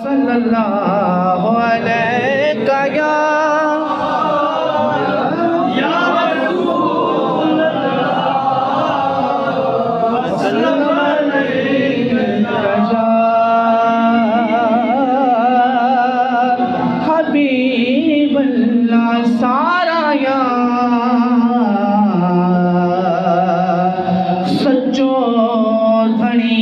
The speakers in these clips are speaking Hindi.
सल्लल्लाहु अलैहि या रसूल अल्लाह सल्लल्लाहु अलैहि हबीब अल्लाह सारा या सच्चो धनी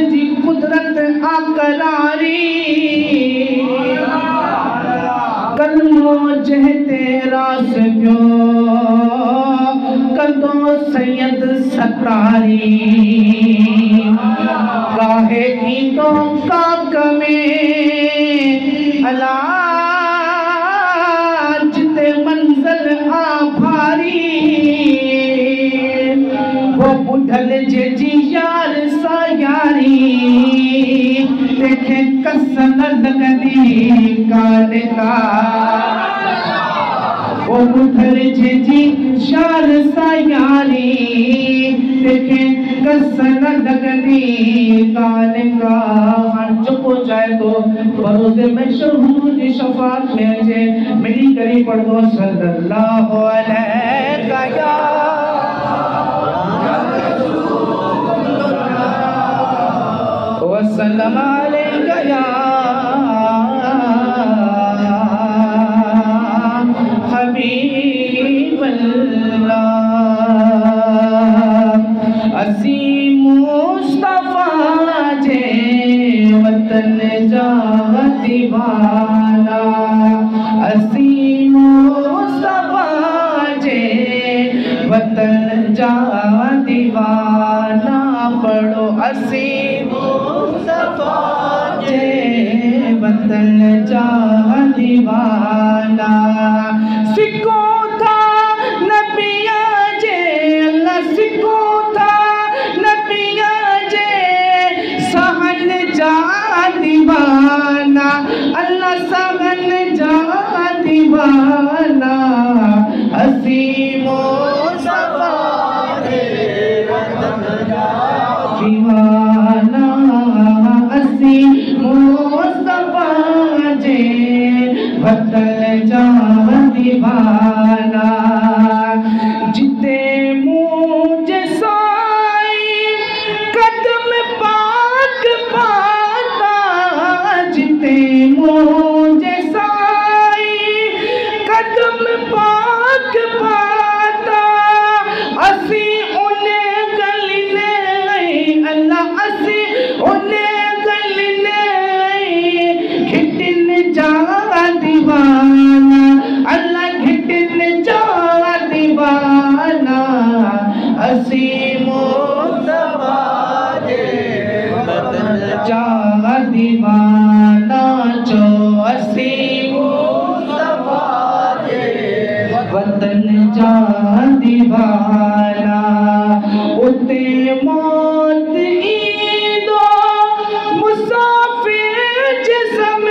जी कुदरत आकरारी कलमो जह तेरा से प्यो कदो सैयद सतारी काहे ईदों का कमे अलाज ते मंजिल आ भारी वो बुढ़ल जे जी यार सा यारी देखे कसन लगदी काले का वो बुढ़ल जे जी यार सा यारी देखे कसन लगदी काले का हर चुको जाए तो बरोज़े में शहूर की शफात में अचे मिली करी पढ़ दो सल्लल्लाहु अलैहि वसल्लम अलैका या हबीब अल्लाह असी मुस्तफा जे वतन जा दीवाना असी मुस्तफा जे वतन जा दीवाना पढ़ो असी वतन जा दीवाना सिको था नबिया जे अल्लाह सिको था नबिया जे सहन जा दीवाना अल्लाह सहन जा दीवाना असी मुस्तफा जे वतन जा दीवाना असी मुस्तफा जे वतन जा दीवाना जिते मुझे साई कदम पाक पाता जिते मुझे साई कदम पाक पाता असी उन्हें गली नहीं अल्लाह असी उन्हें दीवाना अल्लाह घिटन जा दीवाना असी मुस्तफा जे वतन जा दीवाना जो असी मुस्तफा जे वतन जा दीवाना उते मौत ईदो मुसाफिर जिस्म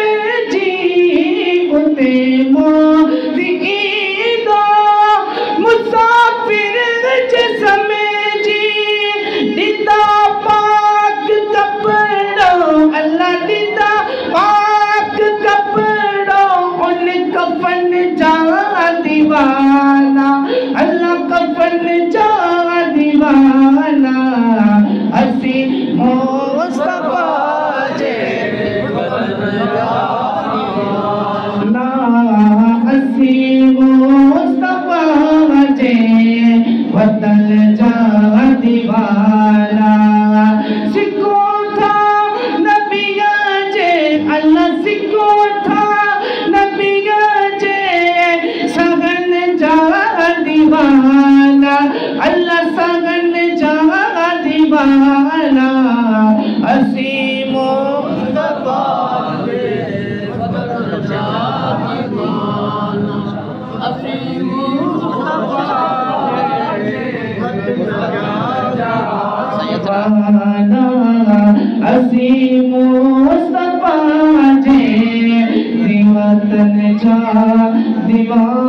उते मौत ईदो मुसाफिर जिस्म जी दीदा पाक कपड़ो अल्लाह दीदा पाक कपड़ो उन कफन जा दीवाना अल्लाह कफन जा दीवाना असी मुस्तफा जे असी मुस्तफा जे वतन जा दीवाना सिको था नबिया जे अल्लाह सिको था नबिया जे सगन जा दीवाना अल्लाह सगन जा दीवाना असी मुस्तफा जे वतन जा दीवाना असी मुस्तफा जे वतन जा दीवाना मुस्तफा जे वतन जा दीवाना